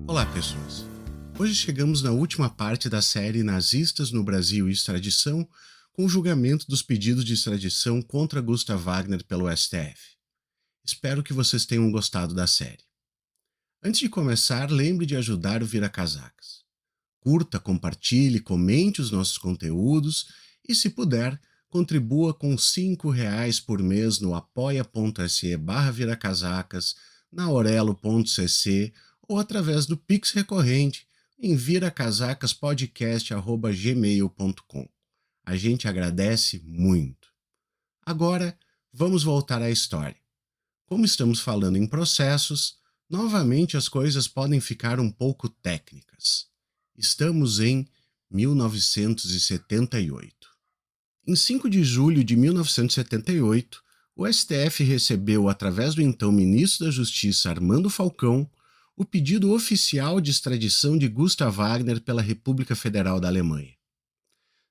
Olá, pessoas. Hoje chegamos na última parte da série Nazistas no Brasil e Extradição, com o julgamento dos pedidos de extradição contra Gustav Wagner pelo STF. Espero que vocês tenham gostado da série. Antes de começar, lembre de ajudar o Vira Casacas. Curta, compartilhe, comente os nossos conteúdos e, se puder, contribua com R$ 5 por mês no apoia.se/viracasacas, na orelo.cc ou através do Pix recorrente em viracasacaspodcast@gmail.com. A gente agradece muito. Agora, vamos voltar à história. Como estamos falando em processos, novamente as coisas podem ficar um pouco técnicas. Estamos em 1978. Em 5 de julho de 1978, o STF recebeu, através do então ministro da Justiça Armando Falcão, o pedido oficial de extradição de Gustav Wagner pela República Federal da Alemanha.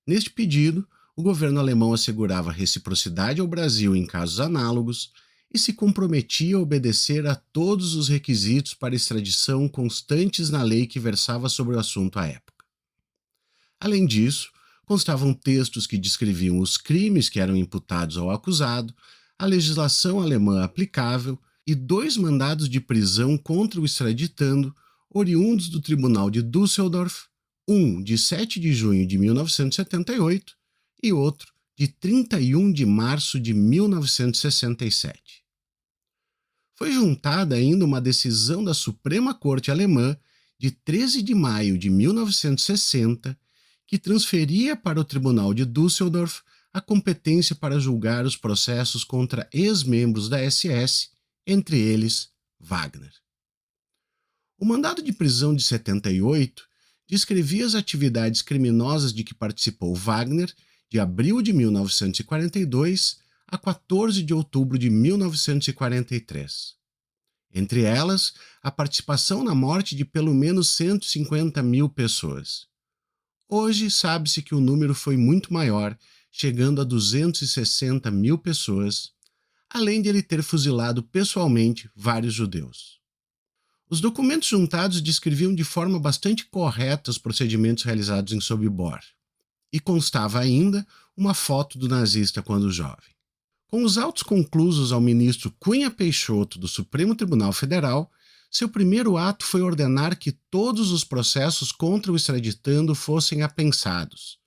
Neste pedido, o governo alemão assegurava reciprocidade ao Brasil em casos análogos e se comprometia a obedecer a todos os requisitos para extradição constantes na lei que versava sobre o assunto à época. Além disso, constavam textos que descreviam os crimes que eram imputados ao acusado, a legislação alemã aplicável e 2 mandados de prisão contra o extraditando, oriundos do Tribunal de Düsseldorf, um de 7 de junho de 1978 e outro de 31 de março de 1967. Foi juntada ainda uma decisão da Suprema Corte Alemã de 13 de maio de 1960, que transferia para o Tribunal de Düsseldorf a competência para julgar os processos contra ex-membros da SS, entre eles Wagner. O mandado de prisão de 78 descrevia as atividades criminosas de que participou Wagner de abril de 1942 a 14 de outubro de 1943. Entre elas, a participação na morte de pelo menos 150 mil pessoas. Hoje sabe-se que o número foi muito maior, chegando a 260 mil pessoas, além de ele ter fuzilado pessoalmente vários judeus. Os documentos juntados descreviam de forma bastante correta os procedimentos realizados em Sobibor, e constava ainda uma foto do nazista quando jovem. Com os autos conclusos ao ministro Cunha Peixoto do Supremo Tribunal Federal, seu primeiro ato foi ordenar que todos os processos contra o extraditando fossem apensados,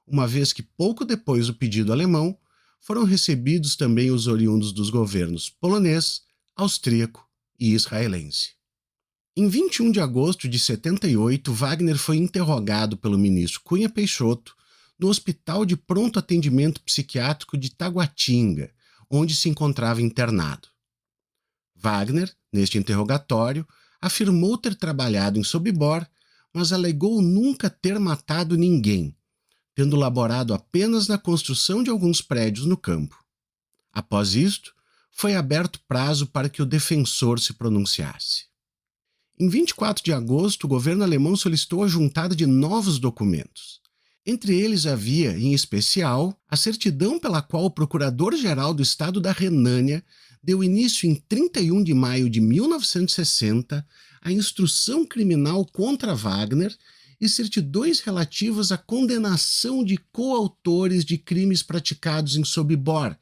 uma vez que pouco depois do pedido alemão, foram recebidos também os oriundos dos governos polonês, austríaco e israelense. Em 21 de agosto de 78, Wagner foi interrogado pelo ministro Cunha Peixoto no Hospital de Pronto Atendimento Psiquiátrico de Taguatinga, onde se encontrava internado. Wagner, neste interrogatório, afirmou ter trabalhado em Sobibor, mas alegou nunca ter matado ninguém, tendo laborado apenas na construção de alguns prédios no campo. Após isto, foi aberto prazo para que o defensor se pronunciasse. Em 24 de agosto, o governo alemão solicitou a juntada de novos documentos. Entre eles havia, em especial, a certidão pela qual o Procurador-Geral do Estado da Renânia deu início em 31 de maio de 1960 à instrução criminal contra Wagner e certidões relativas à condenação de coautores de crimes praticados em Sobibor,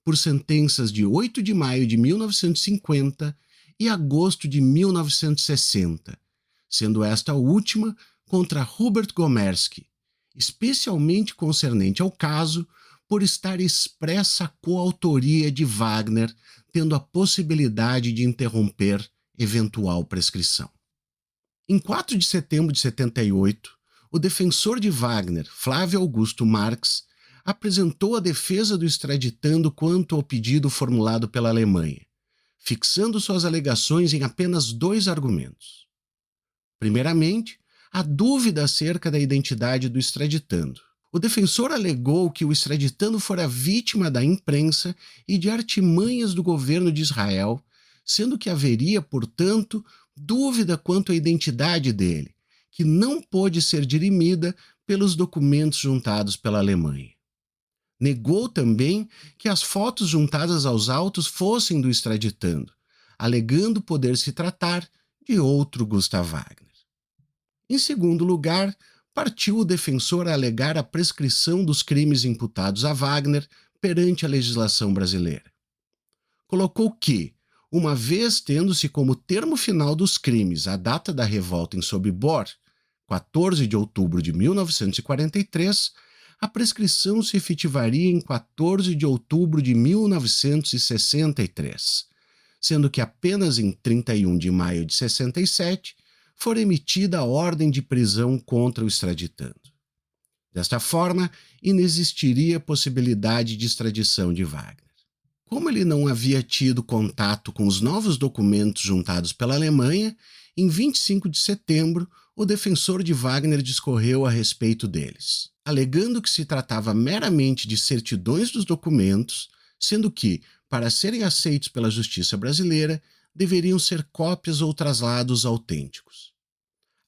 por sentenças de 8 de maio de 1950 e agosto de 1960, sendo esta última contra Hubert Gomerski, especialmente concernente ao caso por estar expressa a coautoria de Wagner, tendo a possibilidade de interromper eventual prescrição. Em 4 de setembro de 78, o defensor de Wagner, Flávio Augusto Marx, apresentou a defesa do extraditando quanto ao pedido formulado pela Alemanha, fixando suas alegações em apenas 2 argumentos. Primeiramente, a dúvida acerca da identidade do extraditando. O defensor alegou que o extraditando fora vítima da imprensa e de artimanhas do governo de Israel, sendo que haveria, portanto, dúvida quanto à identidade dele, que não pôde ser dirimida pelos documentos juntados pela Alemanha. Negou também que as fotos juntadas aos autos fossem do extraditando, alegando poder se tratar de outro Gustav Wagner. Em segundo lugar, partiu o defensor a alegar a prescrição dos crimes imputados a Wagner perante a legislação brasileira. Colocou que, uma vez tendo-se como termo final dos crimes a data da revolta em Sobibor, 14 de outubro de 1943, a prescrição se efetivaria em 14 de outubro de 1963, sendo que apenas em 31 de maio de 67 fora emitida a ordem de prisão contra o extraditando. Desta forma, inexistiria possibilidade de extradição de Wagner. Como ele não havia tido contato com os novos documentos juntados pela Alemanha, em 25 de setembro, o defensor de Wagner discorreu a respeito deles, alegando que se tratava meramente de certidões dos documentos, sendo que, para serem aceitos pela justiça brasileira, deveriam ser cópias ou traslados autênticos.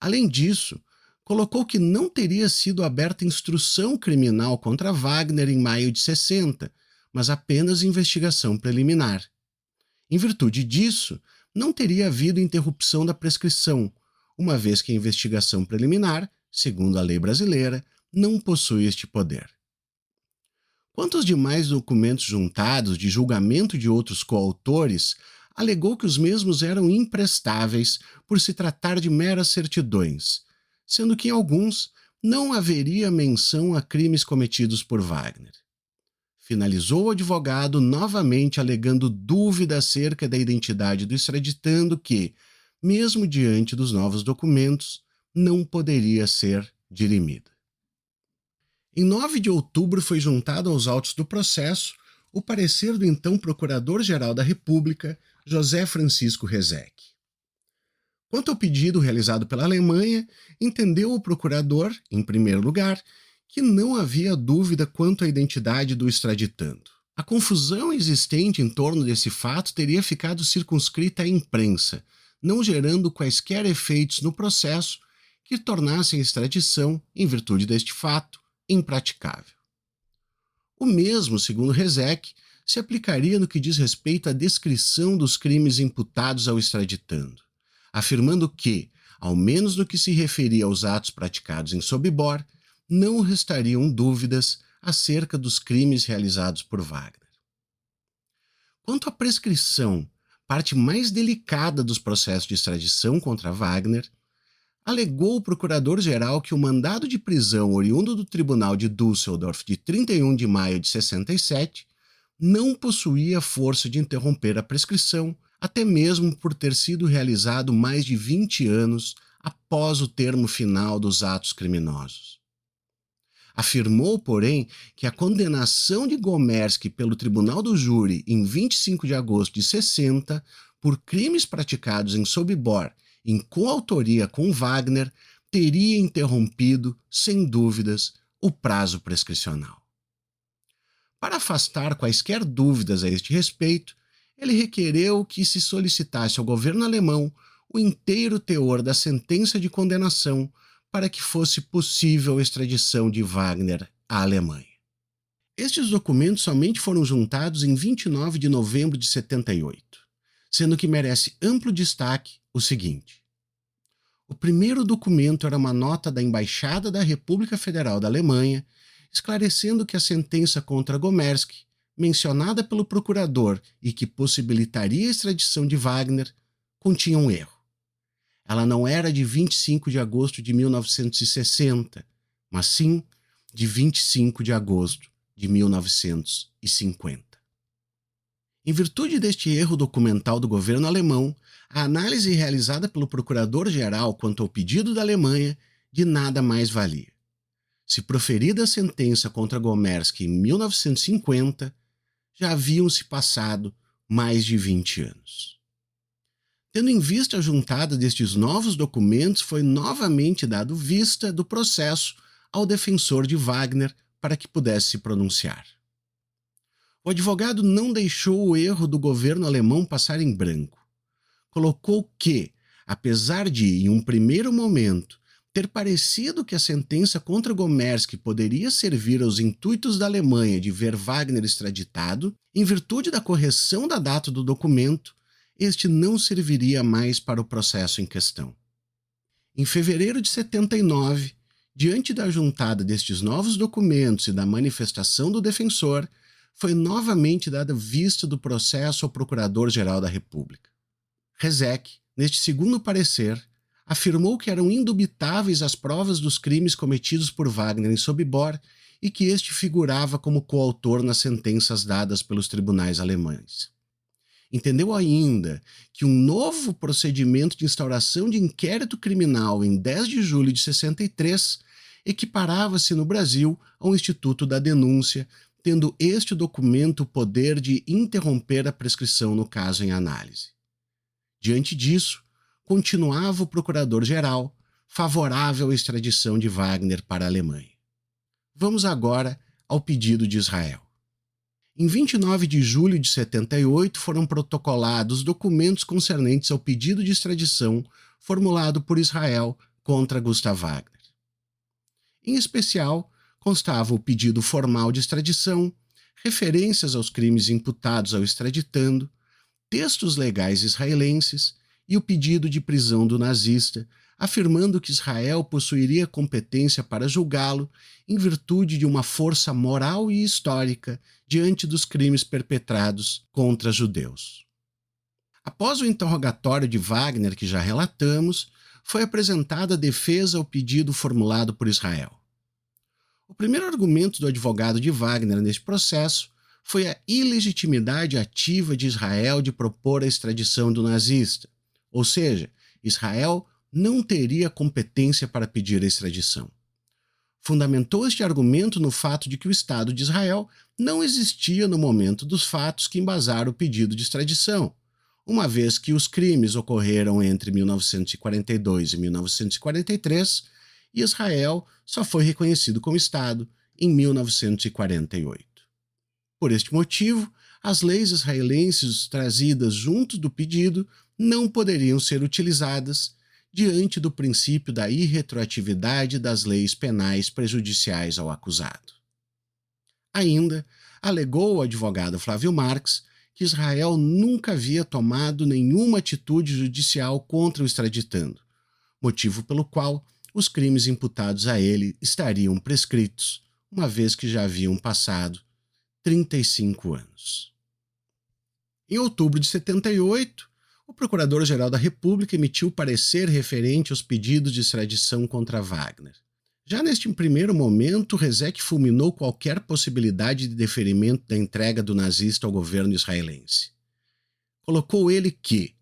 Além disso, colocou que não teria sido aberta instrução criminal contra Wagner em maio de 60, mas apenas investigação preliminar. Em virtude disso, não teria havido interrupção da prescrição, uma vez que a investigação preliminar, segundo a lei brasileira, não possui este poder. Quanto aos demais documentos juntados de julgamento de outros coautores, alegou que os mesmos eram imprestáveis por se tratar de meras certidões, sendo que em alguns não haveria menção a crimes cometidos por Wagner. Finalizou o advogado novamente alegando dúvida acerca da identidade do extraditando que, mesmo diante dos novos documentos, não poderia ser dirimida. Em 9 de outubro foi juntado aos autos do processo o parecer do então Procurador-Geral da República, José Francisco Rezec. Quanto ao pedido realizado pela Alemanha, entendeu o procurador, em primeiro lugar, que não havia dúvida quanto à identidade do extraditando. A confusão existente em torno desse fato teria ficado circunscrita à imprensa, não gerando quaisquer efeitos no processo que tornassem a extradição, em virtude deste fato, impraticável. O mesmo, segundo Rezec, se aplicaria no que diz respeito à descrição dos crimes imputados ao extraditando, afirmando que, ao menos no que se referia aos atos praticados em Sobibor, não restariam dúvidas acerca dos crimes realizados por Wagner. Quanto à prescrição, parte mais delicada dos processos de extradição contra Wagner, alegou o procurador-geral que o mandado de prisão oriundo do Tribunal de Düsseldorf de 31 de maio de 67 não possuía força de interromper a prescrição, até mesmo por ter sido realizado mais de 20 anos após o termo final dos atos criminosos. Afirmou, porém, que a condenação de Gomerski pelo Tribunal do Júri em 25 de agosto de 60 por crimes praticados em Sobibor em coautoria com Wagner teria interrompido, sem dúvidas, o prazo prescricional. Para afastar quaisquer dúvidas a este respeito, ele requereu que se solicitasse ao governo alemão o inteiro teor da sentença de condenação para que fosse possível a extradição de Wagner à Alemanha. Estes documentos somente foram juntados em 29 de novembro de 78, sendo que merece amplo destaque o seguinte. O primeiro documento era uma nota da Embaixada da República Federal da Alemanha, esclarecendo que a sentença contra Gomerski, mencionada pelo procurador e que possibilitaria a extradição de Wagner, continha um erro. Ela não era de 25 de agosto de 1960, mas sim de 25 de agosto de 1950. Em virtude deste erro documental do governo alemão, a análise realizada pelo procurador-geral quanto ao pedido da Alemanha de nada mais valia. Se proferida a sentença contra Gomerski em 1950, já haviam se passado mais de 20 anos. Tendo em vista a juntada destes novos documentos, foi novamente dado vista do processo ao defensor de Wagner para que pudesse se pronunciar. O advogado não deixou o erro do governo alemão passar em branco. Colocou que, apesar de, em um primeiro momento, ter parecido que a sentença contra Gomerski poderia servir aos intuitos da Alemanha de ver Wagner extraditado, em virtude da correção da data do documento, este não serviria mais para o processo em questão. Em fevereiro de 79, diante da juntada destes novos documentos e da manifestação do defensor, foi novamente dada vista do processo ao Procurador-Geral da República. Rezec, neste segundo parecer, afirmou que eram indubitáveis as provas dos crimes cometidos por Wagner em Sobibor e que este figurava como coautor nas sentenças dadas pelos tribunais alemães. Entendeu ainda que um novo procedimento de instauração de inquérito criminal em 10 de julho de 63 equiparava-se no Brasil ao Instituto da Denúncia, tendo este documento o poder de interromper a prescrição no caso em análise. Diante disso, continuava o Procurador-Geral, favorável à extradição de Wagner para a Alemanha. Vamos agora ao pedido de Israel. Em 29 de julho de 78 foram protocolados documentos concernentes ao pedido de extradição formulado por Israel contra Gustav Wagner. Em especial, constava o pedido formal de extradição, referências aos crimes imputados ao extraditando, textos legais israelenses e o pedido de prisão do nazista, afirmando que Israel possuiria competência para julgá-lo em virtude de uma força moral e histórica diante dos crimes perpetrados contra judeus. Após o interrogatório de Wagner, que já relatamos, foi apresentada a defesa ao pedido formulado por Israel. O primeiro argumento do advogado de Wagner neste processo foi a ilegitimidade ativa de Israel de propor a extradição do nazista, ou seja, Israel não teria competência para pedir a extradição. Fundamentou este argumento no fato de que o Estado de Israel não existia no momento dos fatos que embasaram o pedido de extradição, uma vez que os crimes ocorreram entre 1942 e 1943 e Israel só foi reconhecido como Estado em 1948. Por este motivo, as leis israelenses trazidas junto do pedido não poderiam ser utilizadas diante do princípio da irretroatividade das leis penais prejudiciais ao acusado. Ainda, alegou o advogado Flávio Marx que Israel nunca havia tomado nenhuma atitude judicial contra o extraditando, motivo pelo qual os crimes imputados a ele estariam prescritos, uma vez que já haviam passado 35 anos. Em outubro de 78, o Procurador-Geral da República emitiu parecer referente aos pedidos de extradição contra Wagner. Já neste primeiro momento, Rezec fulminou qualquer possibilidade de deferimento da entrega do nazista ao governo israelense. Colocou ele que,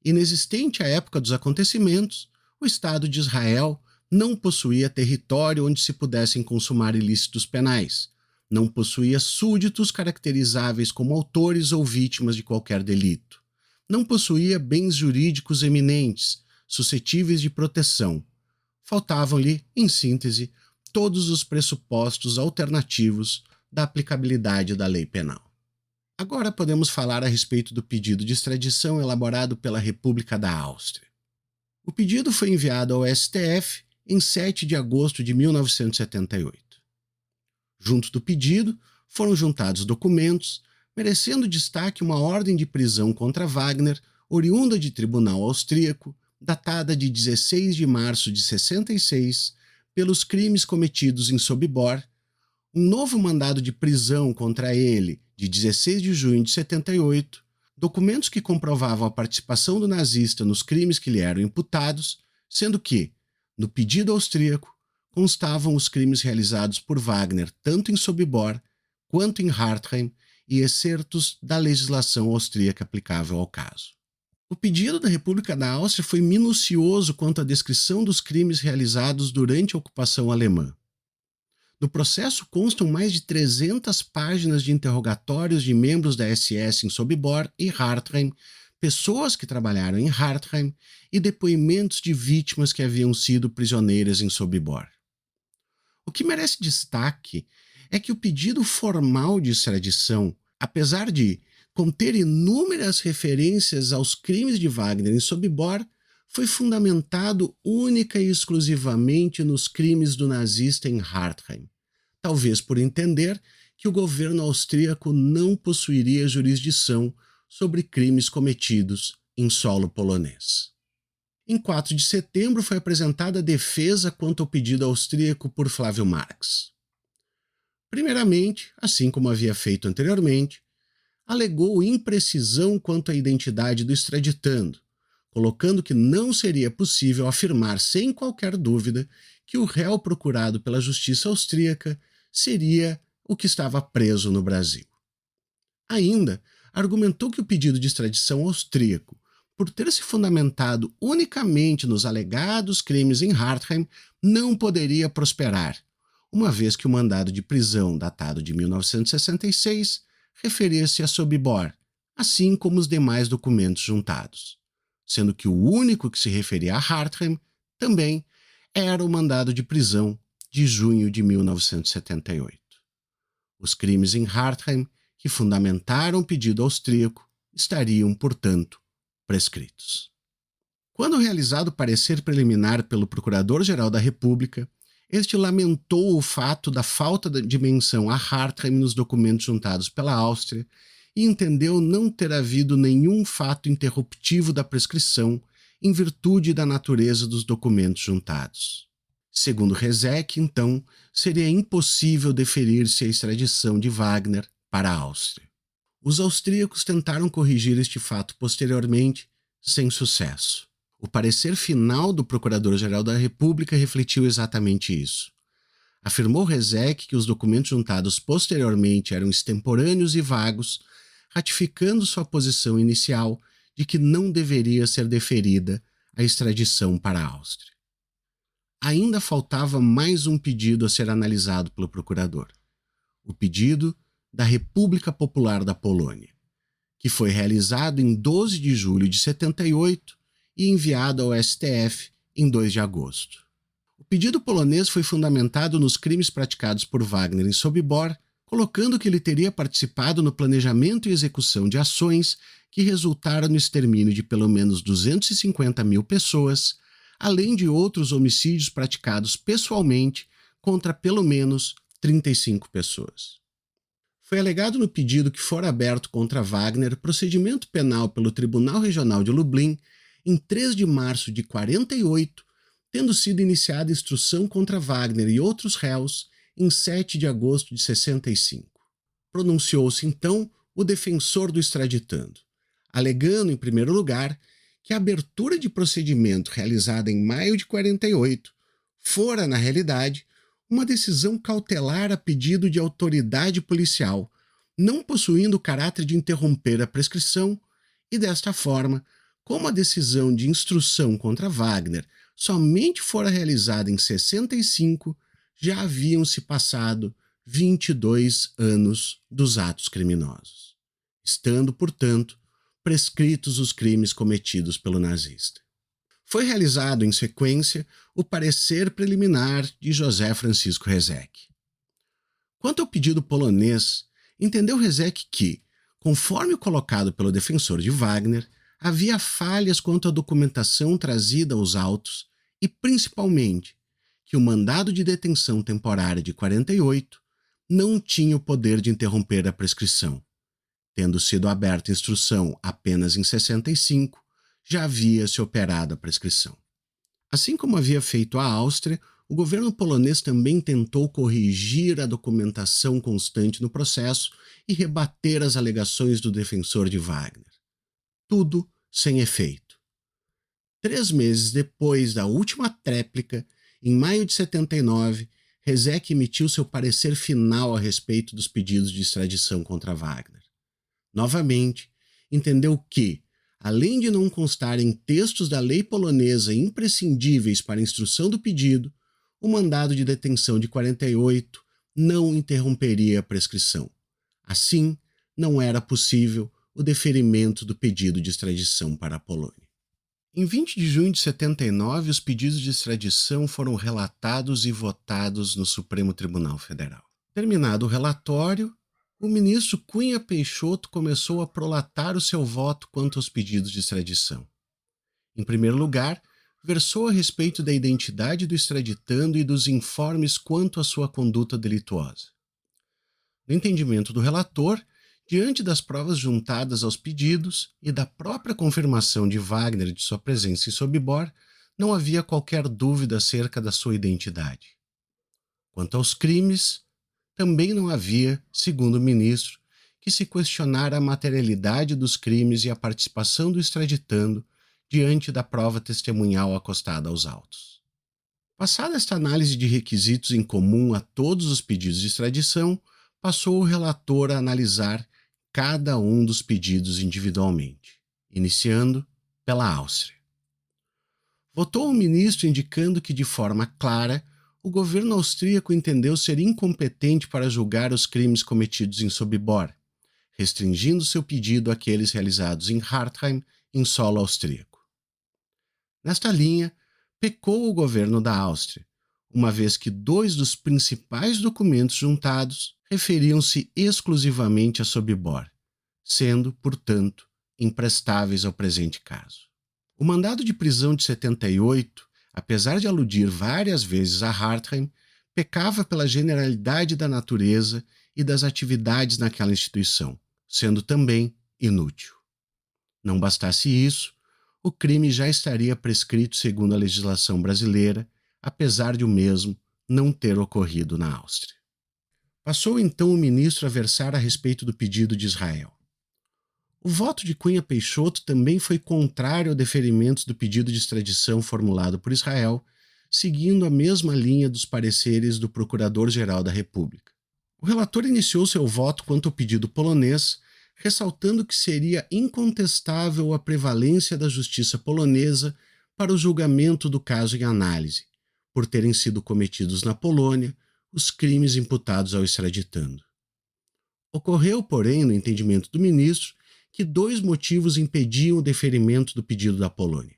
inexistente à época dos acontecimentos, o Estado de Israel não possuía território onde se pudessem consumar ilícitos penais, não possuía súditos caracterizáveis como autores ou vítimas de qualquer delito, não possuía bens jurídicos eminentes, suscetíveis de proteção. Faltavam-lhe, em síntese, todos os pressupostos alternativos da aplicabilidade da lei penal. Agora podemos falar a respeito do pedido de extradição elaborado pela República da Áustria. O pedido foi enviado ao STF em 7 de agosto de 1978. Junto do pedido, foram juntados documentos, merecendo destaque uma ordem de prisão contra Wagner, oriunda de tribunal austríaco, datada de 16 de março de 66, pelos crimes cometidos em Sobibor, um novo mandado de prisão contra ele, de 16 de junho de 78, documentos que comprovavam a participação do nazista nos crimes que lhe eram imputados, sendo que, no pedido austríaco, constavam os crimes realizados por Wagner tanto em Sobibor quanto em Hartheim e excertos da legislação austríaca aplicável ao caso. O pedido da República da Áustria foi minucioso quanto à descrição dos crimes realizados durante a ocupação alemã. No processo constam mais de 300 páginas de interrogatórios de membros da SS em Sobibor e Hartheim, pessoas que trabalharam em Hartheim e depoimentos de vítimas que haviam sido prisioneiras em Sobibor. O que merece destaque é que o pedido formal de extradição, apesar de conter inúmeras referências aos crimes de Wagner em Sobibor, foi fundamentado única e exclusivamente nos crimes do nazista em Hartheim, talvez por entender que o governo austríaco não possuiria jurisdição sobre crimes cometidos em solo polonês. Em 4 de setembro foi apresentada a defesa quanto ao pedido austríaco por Flávio Marx. Primeiramente, assim como havia feito anteriormente, alegou imprecisão quanto à identidade do extraditando, colocando que não seria possível afirmar sem qualquer dúvida que o réu procurado pela justiça austríaca seria o que estava preso no Brasil. Ainda argumentou que o pedido de extradição austríaco, por ter se fundamentado unicamente nos alegados crimes em Hartheim, não poderia prosperar, uma vez que o mandado de prisão datado de 1966 referia-se a Sobibor, assim como os demais documentos juntados, sendo que o único que se referia a Hartheim também era o mandado de prisão de junho de 1978. Os crimes em Hartheim que fundamentaram o pedido austríaco estariam, portanto, prescritos. Quando realizado o parecer preliminar pelo Procurador-Geral da República, este lamentou o fato da falta de menção a Hartheim nos documentos juntados pela Áustria e entendeu não ter havido nenhum fato interruptivo da prescrição em virtude da natureza dos documentos juntados. Segundo Rezec, então, seria impossível deferir-se a extradição de Wagner para a Áustria. Os austríacos tentaram corrigir este fato posteriormente, sem sucesso. O parecer final do Procurador-Geral da República refletiu exatamente isso. Afirmou Rezec que os documentos juntados posteriormente eram extemporâneos e vagos, ratificando sua posição inicial de que não deveria ser deferida a extradição para a Áustria. Ainda faltava mais um pedido a ser analisado pelo procurador: o pedido da República Popular da Polônia, que foi realizado em 12 de julho de 78 e enviado ao STF em 2 de agosto. O pedido polonês foi fundamentado nos crimes praticados por Wagner em Sobibor, colocando que ele teria participado no planejamento e execução de ações que resultaram no extermínio de pelo menos 250 mil pessoas, além de outros homicídios praticados pessoalmente contra pelo menos 35 pessoas. Foi alegado no pedido que fora aberto contra Wagner procedimento penal pelo Tribunal Regional de Lublin em 3 de março de 48, tendo sido iniciada instrução contra Wagner e outros réus em 7 de agosto de 65. Pronunciou-se então o defensor do extraditando, alegando, em primeiro lugar, que a abertura de procedimento realizada em maio de 48 fora, na realidade, uma decisão cautelar a pedido de autoridade policial, não possuindo o caráter de interromper a prescrição, e desta forma, como a decisão de instrução contra Wagner somente fora realizada em 65, já haviam se passado 22 anos dos atos criminosos, estando, portanto, prescritos os crimes cometidos pelo nazista. Foi realizado, em sequência, o parecer preliminar de José Francisco Rezec. Quanto ao pedido polonês, entendeu Rezec que, conforme o colocado pelo defensor de Wagner, havia falhas quanto à documentação trazida aos autos e, principalmente, que o mandado de detenção temporária de 48 não tinha o poder de interromper a prescrição. Tendo sido aberta instrução apenas em 65, já havia se operado a prescrição. Assim como havia feito a Áustria, o governo polonês também tentou corrigir a documentação constante no processo e rebater as alegações do defensor de Wagner. Tudo sem efeito. 3 meses depois da última tréplica, em maio de 79, Rezec emitiu seu parecer final a respeito dos pedidos de extradição contra Wagner. Novamente, entendeu que, além de não constar em textos da lei polonesa imprescindíveis para a instrução do pedido, o mandado de detenção de 48 não interromperia a prescrição. Assim, não era possível o deferimento do pedido de extradição para a Polônia. Em 20 de junho de 79, os pedidos de extradição foram relatados e votados no Supremo Tribunal Federal. Terminado o relatório, o ministro Cunha Peixoto começou a prolatar o seu voto quanto aos pedidos de extradição. Em primeiro lugar, versou a respeito da identidade do extraditando e dos informes quanto à sua conduta delituosa. No entendimento do relator, diante das provas juntadas aos pedidos e da própria confirmação de Wagner de sua presença em Sobibor, não havia qualquer dúvida acerca da sua identidade. Quanto aos crimes, também não havia, segundo o ministro, que se questionar a materialidade dos crimes e a participação do extraditando diante da prova testemunhal acostada aos autos. Passada esta análise de requisitos em comum a todos os pedidos de extradição, passou o relator a analisar cada um dos pedidos individualmente, iniciando pela Áustria. Votou o ministro indicando que, de forma clara, o governo austríaco entendeu ser incompetente para julgar os crimes cometidos em Sobibor, restringindo seu pedido àqueles realizados em Hartheim, em solo austríaco. Nesta linha, pecou o governo da Áustria, uma vez que 2 dos principais documentos juntados referiam-se exclusivamente a Sobibor, sendo, portanto, imprestáveis ao presente caso. O mandado de prisão de 78, apesar de aludir várias vezes a Hartheim, pecava pela generalidade da natureza e das atividades naquela instituição, sendo também inútil. Não bastasse isso, o crime já estaria prescrito segundo a legislação brasileira, apesar de o mesmo não ter ocorrido na Áustria. Passou então o ministro a versar a respeito do pedido de Israel. O voto de Cunha Peixoto também foi contrário ao deferimento do pedido de extradição formulado por Israel, seguindo a mesma linha dos pareceres do Procurador-Geral da República. O relator iniciou seu voto quanto ao pedido polonês, ressaltando que seria incontestável a prevalência da justiça polonesa para o julgamento do caso em análise, por terem sido cometidos na Polônia os crimes imputados ao extraditando. Ocorreu, porém, no entendimento do ministro, que 2 motivos impediam o deferimento do pedido da Polônia.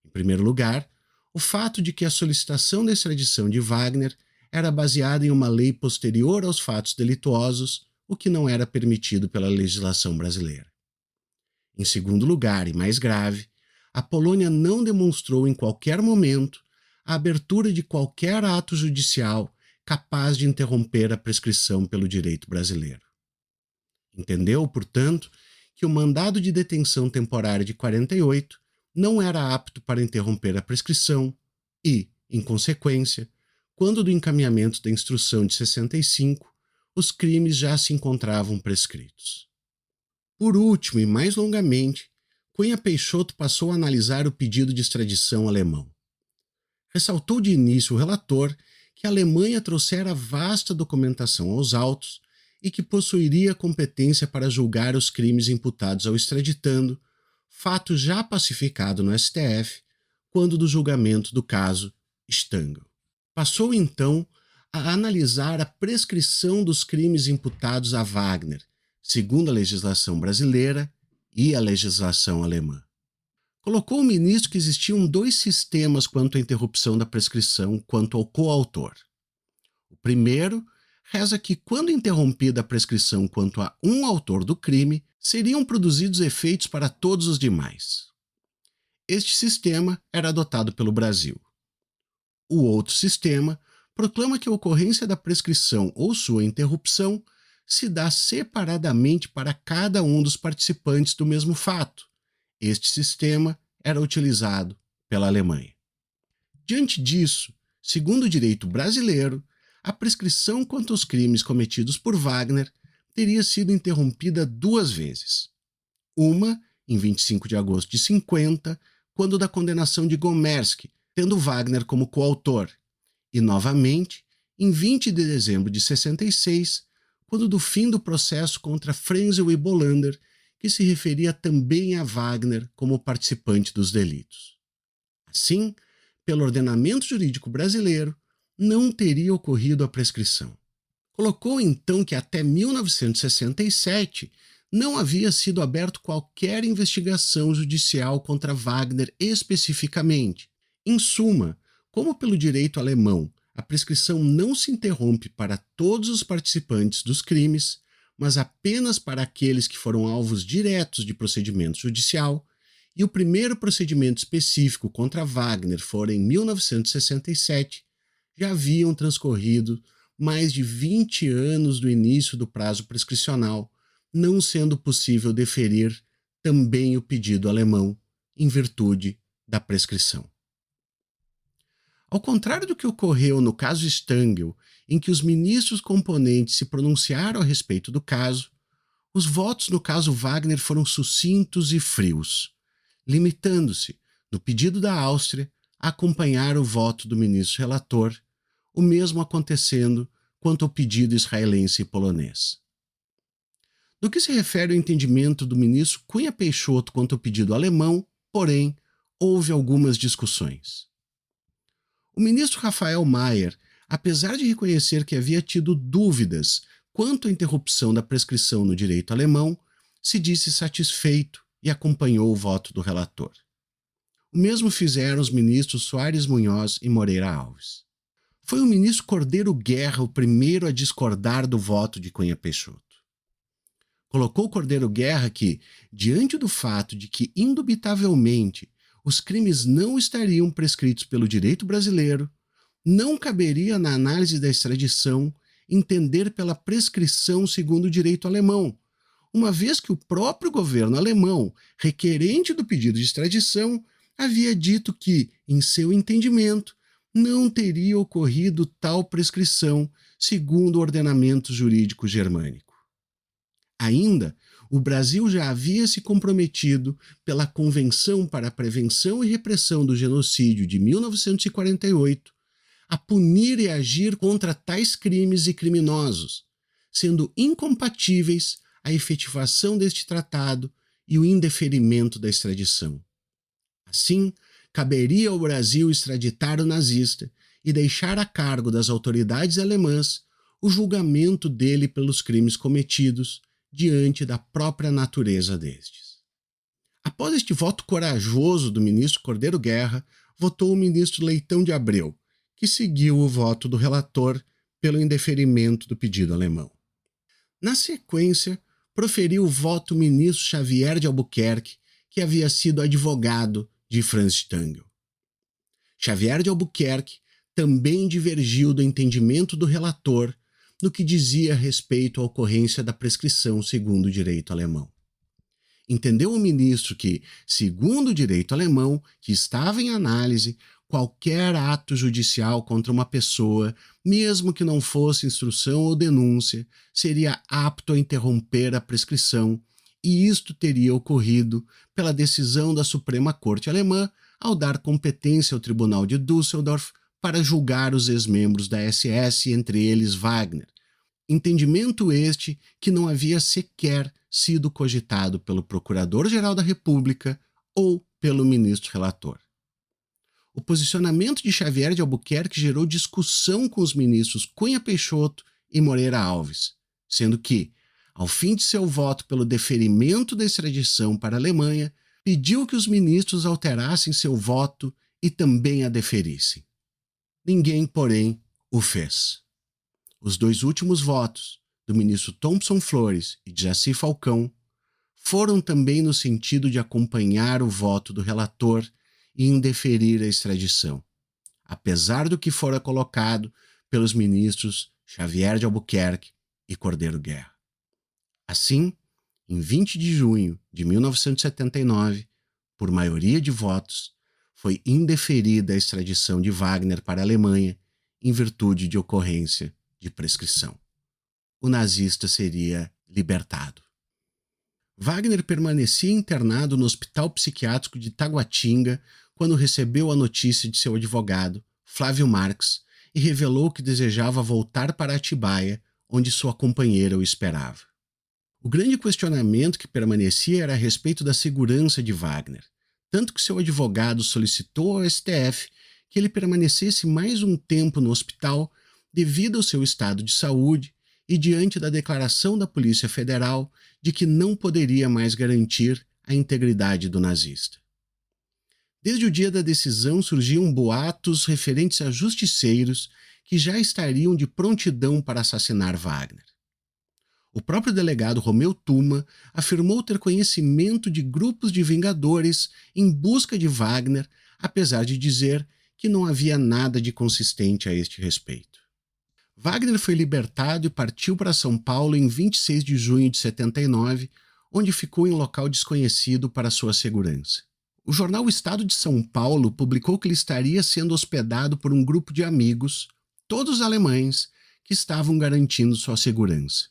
Em primeiro lugar, o fato de que a solicitação da extradição de Wagner era baseada em uma lei posterior aos fatos delituosos, o que não era permitido pela legislação brasileira. Em segundo lugar, e mais grave, a Polônia não demonstrou em qualquer momento a abertura de qualquer ato judicial capaz de interromper a prescrição pelo direito brasileiro. Entendeu, portanto, que o mandado de detenção temporária de 48 não era apto para interromper a prescrição e, em consequência, quando do encaminhamento da instrução de 65, os crimes já se encontravam prescritos. Por último e mais longamente, Cunha Peixoto passou a analisar o pedido de extradição alemão. Ressaltou de início o relator que a Alemanha trouxera vasta documentação aos autos e que possuiria competência para julgar os crimes imputados ao extraditando, fato já pacificado no STF quando do julgamento do caso Stangl. Passou então a analisar a prescrição dos crimes imputados a Wagner, segundo a legislação brasileira e a legislação alemã. Colocou o ministro que existiam 2 sistemas quanto à interrupção da prescrição quanto ao coautor. O primeiro reza que, quando interrompida a prescrição quanto a um autor do crime, seriam produzidos efeitos para todos os demais. Este sistema era adotado pelo Brasil. O outro sistema proclama que a ocorrência da prescrição ou sua interrupção se dá separadamente para cada um dos participantes do mesmo fato. Este sistema era utilizado pela Alemanha. Diante disso, segundo o direito brasileiro, a prescrição quanto aos crimes cometidos por Wagner teria sido interrompida 2 vezes. Uma, em 25 de agosto de 50, quando da condenação de Gomerski, tendo Wagner como coautor, e novamente, em 20 de dezembro de 66, quando do fim do processo contra Frenzel e Bolander, que se referia também a Wagner como participante dos delitos. Assim, pelo ordenamento jurídico brasileiro, não teria ocorrido a prescrição. Colocou então que até 1967 não havia sido aberto qualquer investigação judicial contra Wagner especificamente. Em suma, como pelo direito alemão a prescrição não se interrompe para todos os participantes dos crimes, mas apenas para aqueles que foram alvos diretos de procedimento judicial, e o primeiro procedimento específico contra Wagner fora em 1967, já haviam transcorrido mais de 20 anos do início do prazo prescricional, não sendo possível deferir também o pedido alemão em virtude da prescrição. Ao contrário do que ocorreu no caso Stangl, em que os ministros componentes se pronunciaram a respeito do caso, os votos no caso Wagner foram sucintos e frios, limitando-se, no pedido da Áustria, a acompanhar o voto do ministro relator, o mesmo acontecendo quanto ao pedido israelense e polonês. No que se refere ao entendimento do ministro Cunha Peixoto quanto ao pedido alemão, porém, houve algumas discussões. O ministro Rafael Mayer, apesar de reconhecer que havia tido dúvidas quanto à interrupção da prescrição no direito alemão, se disse satisfeito e acompanhou o voto do relator. O mesmo fizeram os ministros Soares Munhoz e Moreira Alves. Foi o ministro Cordeiro Guerra o primeiro a discordar do voto de Cunha Peixoto. Colocou Cordeiro Guerra que, diante do fato de que, indubitavelmente, os crimes não estariam prescritos pelo direito brasileiro, não caberia na análise da extradição entender pela prescrição segundo o direito alemão, uma vez que o próprio governo alemão, requerente do pedido de extradição, havia dito que, em seu entendimento, não teria ocorrido tal prescrição segundo o ordenamento jurídico germânico. Ainda, o Brasil já havia se comprometido pela Convenção para a Prevenção e Repressão do Genocídio de 1948 a punir e agir contra tais crimes e criminosos, sendo incompatíveis a efetivação deste tratado e o indeferimento da extradição. Assim, caberia ao Brasil extraditar o nazista e deixar a cargo das autoridades alemãs o julgamento dele pelos crimes cometidos diante da própria natureza destes. Após este voto corajoso do ministro Cordeiro Guerra, votou o ministro Leitão de Abreu, que seguiu o voto do relator pelo indeferimento do pedido alemão. Na sequência, proferiu o voto o ministro Xavier de Albuquerque, que havia sido advogado de Franz Stangl. Xavier de Albuquerque também divergiu do entendimento do relator no que dizia respeito à ocorrência da prescrição segundo o direito alemão. Entendeu o ministro que, segundo o direito alemão, que estava em análise, qualquer ato judicial contra uma pessoa, mesmo que não fosse instrução ou denúncia, seria apto a interromper a prescrição, e isto teria ocorrido pela decisão da Suprema Corte Alemã ao dar competência ao Tribunal de Düsseldorf para julgar os ex-membros da SS, entre eles Wagner. Entendimento este que não havia sequer sido cogitado pelo Procurador-Geral da República ou pelo ministro relator. O posicionamento de Xavier de Albuquerque gerou discussão com os ministros Cunha Peixoto e Moreira Alves, sendo que, ao fim de seu voto pelo deferimento da extradição para a Alemanha, pediu que os ministros alterassem seu voto e também a deferissem. Ninguém, porém, o fez. Os dois últimos votos, do ministro Thomson Flores e de Jaci Falcão, foram também no sentido de acompanhar o voto do relator e indeferir a extradição, apesar do que fora colocado pelos ministros Xavier de Albuquerque e Cordeiro Guerra. Assim, em 20 de junho de 1979, por maioria de votos, foi indeferida a extradição de Wagner para a Alemanha em virtude de ocorrência de prescrição. O nazista seria libertado. Wagner permanecia internado no Hospital Psiquiátrico de Taguatinga quando recebeu a notícia de seu advogado, Flávio Marx, e revelou que desejava voltar para Atibaia, onde sua companheira o esperava. O grande questionamento que permanecia era a respeito da segurança de Wagner, tanto que seu advogado solicitou ao STF que ele permanecesse mais um tempo no hospital devido ao seu estado de saúde e diante da declaração da Polícia Federal de que não poderia mais garantir a integridade do nazista. Desde o dia da decisão surgiam boatos referentes a justiceiros que já estariam de prontidão para assassinar Wagner. O próprio delegado Romeu Tuma afirmou ter conhecimento de grupos de vingadores em busca de Wagner, apesar de dizer que não havia nada de consistente a este respeito. Wagner foi libertado e partiu para São Paulo em 26 de junho de 79, onde ficou em local desconhecido para sua segurança. O jornal O Estado de São Paulo publicou que ele estaria sendo hospedado por um grupo de amigos, todos alemães, que estavam garantindo sua segurança.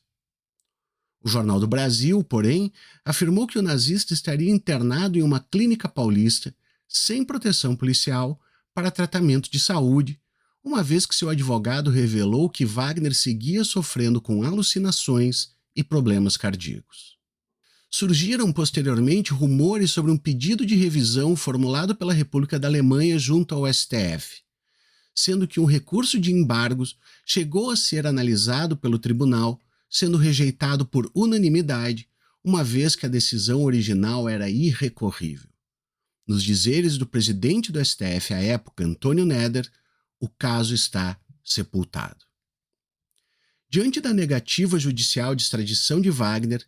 O Jornal do Brasil, porém, afirmou que o nazista estaria internado em uma clínica paulista, sem proteção policial, para tratamento de saúde, uma vez que seu advogado revelou que Wagner seguia sofrendo com alucinações e problemas cardíacos. Surgiram posteriormente rumores sobre um pedido de revisão formulado pela República da Alemanha junto ao STF, sendo que um recurso de embargos chegou a ser analisado pelo tribunal, sendo rejeitado por unanimidade, uma vez que a decisão original era irrecorrível. Nos dizeres do presidente do STF à época, Antônio Neder, o caso está sepultado. Diante da negativa judicial de extradição de Wagner,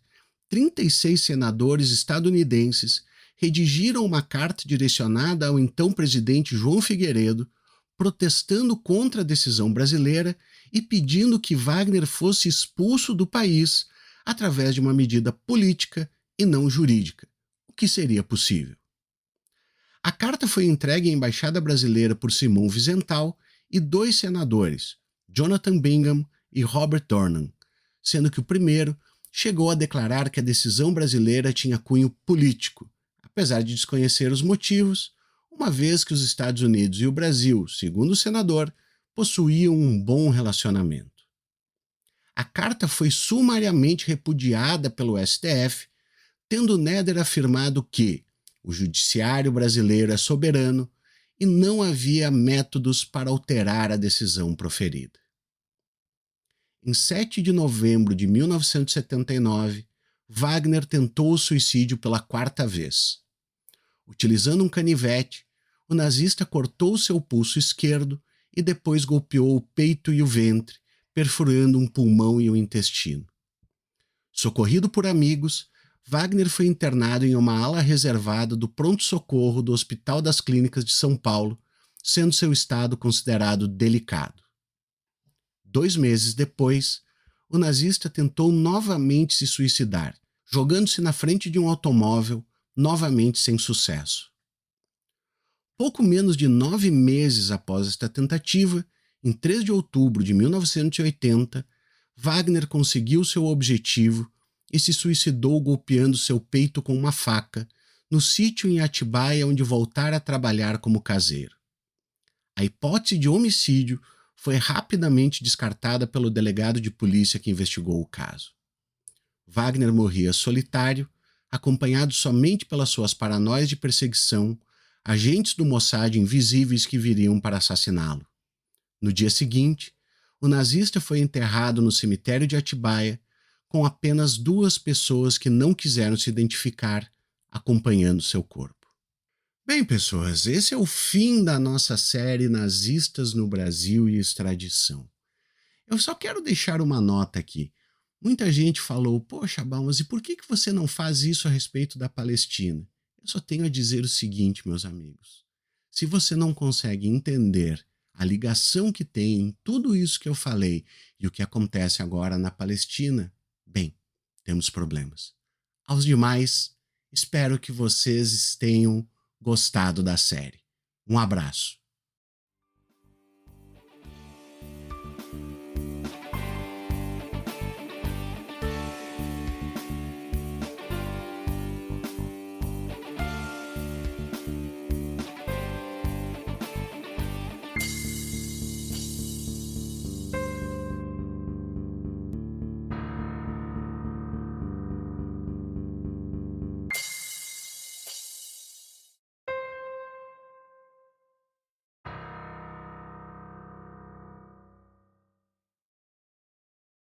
36 senadores estadunidenses redigiram uma carta direcionada ao então presidente João Figueiredo, protestando contra a decisão brasileira e pedindo que Wagner fosse expulso do país através de uma medida política e não jurídica, o que seria possível. A carta foi entregue à Embaixada Brasileira por Simão Wiesenthal e 2 senadores, Jonathan Bingham e Robert Dornan, sendo que o primeiro chegou a declarar que a decisão brasileira tinha cunho político, apesar de desconhecer os motivos, uma vez que os Estados Unidos e o Brasil, segundo o senador, possuíam um bom relacionamento. A carta foi sumariamente repudiada pelo STF, tendo Neder afirmado que o judiciário brasileiro é soberano e não havia métodos para alterar a decisão proferida. Em 7 de novembro de 1979, Wagner tentou o suicídio pela 4ª vez. Utilizando um canivete, o nazista cortou seu pulso esquerdo e depois golpeou o peito e o ventre, perfurando um pulmão e o intestino. Socorrido por amigos, Wagner foi internado em uma ala reservada do pronto-socorro do Hospital das Clínicas de São Paulo, sendo seu estado considerado delicado. 2 meses depois, o nazista tentou novamente se suicidar, jogando-se na frente de um automóvel, novamente sem sucesso. Pouco menos de 9 meses após esta tentativa, em 3 de outubro de 1980, Wagner conseguiu seu objetivo e se suicidou golpeando seu peito com uma faca, no sítio em Atibaia onde voltara a trabalhar como caseiro. A hipótese de homicídio foi rapidamente descartada pelo delegado de polícia que investigou o caso. Wagner morria solitário, acompanhado somente pelas suas paranoias de perseguição, agentes do Mossad invisíveis que viriam para assassiná-lo. No dia seguinte, o nazista foi enterrado no cemitério de Atibaia, com apenas 2 pessoas que não quiseram se identificar, acompanhando seu corpo. Bem, pessoas, esse é o fim da nossa série Nazistas no Brasil e Extradição. Eu só quero deixar uma nota aqui. Muita gente falou, poxa, Bal, mas e por que você não faz isso a respeito da Palestina? Eu só tenho a dizer o seguinte, meus amigos. Se você não consegue entender a ligação que tem em tudo isso que eu falei e o que acontece agora na Palestina, bem, temos problemas. Aos demais, espero que vocês tenham gostado da série. Um abraço.